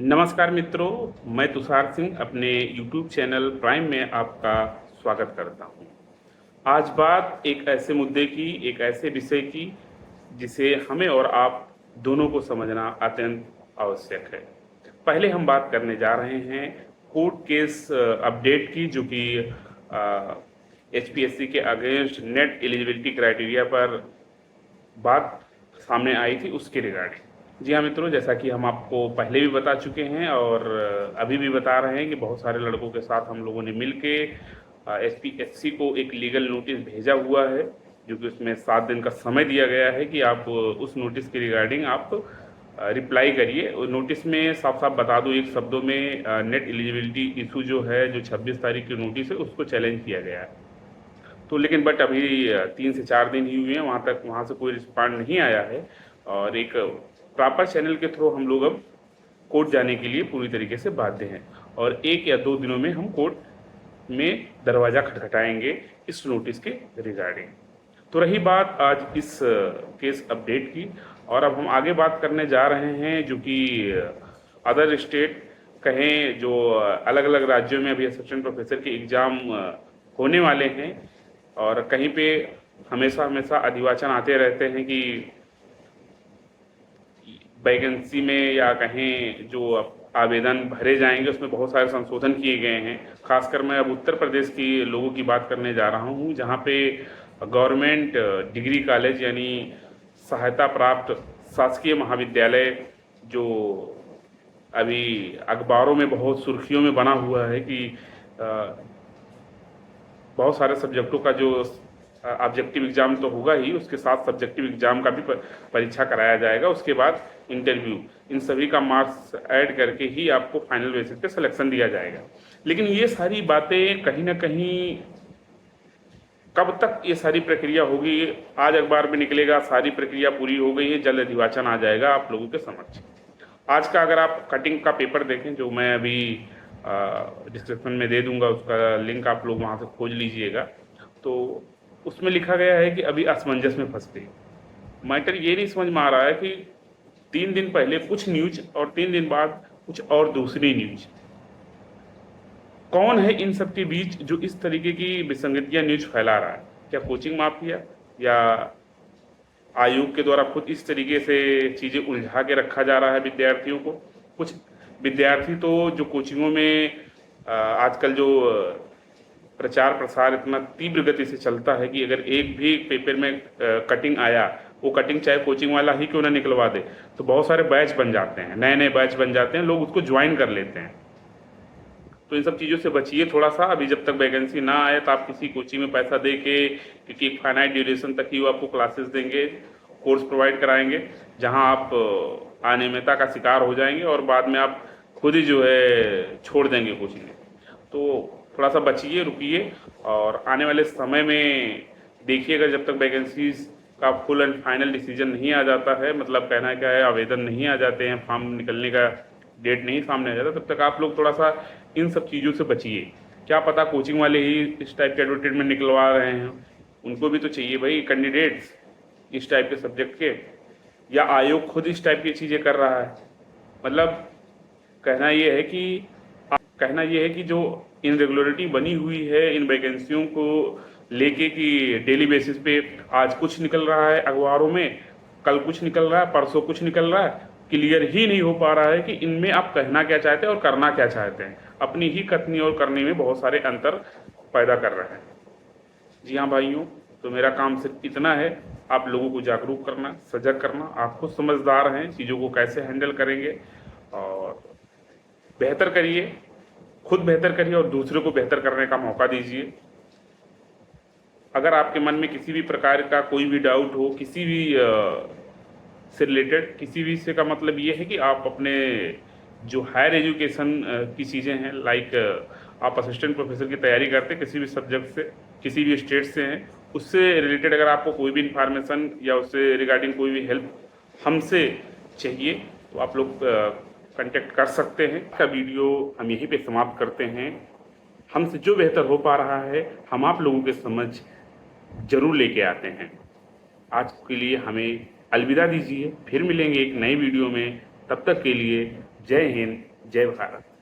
नमस्कार मित्रों, मैं तुषार सिंह अपने YouTube चैनल प्राइम में आपका स्वागत करता हूं। आज बात एक ऐसे मुद्दे की, एक ऐसे विषय की जिसे हमें और आप दोनों को समझना अत्यंत आवश्यक है। पहले हम बात करने जा रहे हैं कोर्ट केस अपडेट की, जो कि HPSC के अगेंस्ट नेट एलिजिबिलिटी क्राइटेरिया पर बात सामने आई थी, उसके रिगार्डिंग। जी हाँ मित्रों, जैसा कि हम आपको पहले भी बता चुके हैं और अभी भी बता रहे हैं कि बहुत सारे लड़कों के साथ हम लोगों ने मिल के HPSC को एक लीगल नोटिस भेजा हुआ है, जो कि उसमें 7 दिन का समय दिया गया है कि आप उस नोटिस के रिगार्डिंग आप रिप्लाई करिए। और नोटिस में साफ साफ बता दूं एक शब्दों में, नेट एलिजिबिलिटी इशू जो है, जो 26 तारीख की नोटिस है, उसको चैलेंज किया गया है। तो लेकिन बट अभी 3 से 4 दिन ही हुए हैं, वहाँ से कोई रिस्पॉन्ड नहीं आया है। और एक प्रॉपर चैनल के थ्रू हम लोग अब कोर्ट जाने के लिए पूरी तरीके से बाध्य हैं, और 1 या 2 दिनों में हम कोर्ट में दरवाज़ा खटखटाएंगे इस नोटिस के रिगार्डिंग। तो रही बात आज इस केस अपडेट की, और अब हम आगे बात करने जा रहे हैं जो कि अदर स्टेट कहें, जो अलग अलग राज्यों में अभी असिस्टेंट प्रोफेसर के एग्ज़ाम होने वाले हैं। और कहीं पे हमेशा हमेशा अधिवाचन आते रहते हैं कि वैकेंसी में या कहें जो आवेदन भरे जाएंगे उसमें बहुत सारे संशोधन किए गए हैं। खासकर मैं अब उत्तर प्रदेश की लोगों की बात करने जा रहा हूं, जहां पे गवर्नमेंट डिग्री कॉलेज यानी सहायता प्राप्त शासकीय महाविद्यालय, जो अभी अखबारों में बहुत सुर्खियों में बना हुआ है कि बहुत सारे सब्जेक्टों का जो ऑब्जेक्टिव एग्जाम तो होगा ही, उसके साथ सब्जेक्टिव एग्जाम का भी परीक्षा कराया जाएगा, उसके बाद इंटरव्यू, इन सभी का मार्क्स ऐड करके ही आपको फाइनल बेसिस पे सिलेक्शन दिया जाएगा। लेकिन ये सारी बातें कहीं ना कहीं कब तक ये सारी प्रक्रिया होगी? आज अखबार में निकलेगा सारी प्रक्रिया पूरी हो गई है, जल्द अधिवाचन आ जाएगा आप लोगों के समक्ष। आज का अगर आप कटिंग का पेपर देखें, जो मैं अभी डिस्क्रिप्शन में दे दूंगा, उसका लिंक आप लोग वहाँ से खोज लीजिएगा, तो उसमें लिखा गया है कि अभी असमंजस में फंस गई। मैटर ये नहीं समझ में आ रहा है कि 3 दिन पहले कुछ न्यूज और 3 दिन बाद कुछ और दूसरी न्यूज। कौन है इन सब के बीच जो इस तरीके की विसंगतियां न्यूज फैला रहा है? क्या कोचिंग माफिया, या आयोग के द्वारा खुद इस तरीके से चीज़ें उलझा के रखा जा रहा है विद्यार्थियों को? कुछ विद्यार्थी तो जो कोचिंगों में आजकल जो प्रचार प्रसार इतना तीव्र गति से चलता है कि अगर एक भी पेपर में कटिंग आया, वो कटिंग चाहे कोचिंग वाला ही क्यों ना निकलवा दे, तो बहुत सारे बैच बन जाते हैं, नए नए बैच बन जाते हैं, लोग उसको ज्वाइन कर लेते हैं। तो इन सब चीज़ों से बचिए थोड़ा सा। अभी जब तक वैकेंसी ना आए तो आप किसी कोचिंग में पैसा दे के, क्योंकि एक फाइनाइट ड्यूरेशन तक ही वो आपको क्लासेस देंगे, कोर्स प्रोवाइड कराएंगे, जहां आप अनियमितता का शिकार हो जाएंगे और बाद में आप खुद ही जो है छोड़ देंगे कोचिंग। तो थोड़ा सा बचिए, रुकिए, और आने वाले समय में देखिएगा, जब तक वैकेंसीज का फुल एंड फाइनल डिसीजन नहीं आ जाता है, मतलब कहना क्या है, आवेदन नहीं आ जाते हैं, फॉर्म निकलने का डेट नहीं सामने आ जाता, तब तक आप लोग थोड़ा सा इन सब चीज़ों से बचिए। क्या पता कोचिंग वाले ही इस टाइप के एडवर्टीजमेंट निकलवा रहे हैं, उनको भी तो चाहिए भाई कैंडिडेट्स इस टाइप के सब्जेक्ट के, या आयोग खुद इस टाइप की चीज़ें कर रहा है। मतलब कहना ये है कि जो इनरेगुलरिटी बनी हुई है इन वैकेंसियों को लेके, कि डेली बेसिस पे आज कुछ निकल रहा है अखबारों में, कल कुछ निकल रहा है, परसों कुछ निकल रहा है, क्लियर ही नहीं हो पा रहा है कि इनमें आप कहना क्या चाहते हैं और करना क्या चाहते हैं। अपनी ही कथनी और करने में बहुत सारे अंतर पैदा कर रहे हैं। जी हाँ भाइयों, तो मेरा काम सिर्फ इतना है, आप लोगों को जागरूक करना, सजग करना। आप खुद समझदार हैं, चीज़ों को कैसे हैंडल करेंगे, और बेहतर करिए, खुद बेहतर करिए और दूसरों को बेहतर करने का मौका दीजिए। अगर आपके मन में किसी भी प्रकार का कोई भी डाउट हो, किसी भी से रिलेटेड, किसी भी से का मतलब ये है कि आप अपने जो हायर एजुकेशन की चीज़ें हैं, लाइक आप असिस्टेंट प्रोफेसर की तैयारी करते किसी भी सब्जेक्ट से, किसी भी स्टेट से हैं, उससे रिलेटेड अगर आपको कोई भी इंफॉर्मेशन या उससे रिगार्डिंग कोई भी हेल्प हमसे चाहिए, तो आप लोग कांटेक्ट कर सकते हैं। का वीडियो हम यहीं पे समाप्त करते हैं। हमसे जो बेहतर हो पा रहा है हम आप लोगों के समझ जरूर लेके आते हैं। आज के लिए हमें अलविदा दीजिए, फिर मिलेंगे एक नई वीडियो में। तब तक के लिए जय हिंद, जय भारत।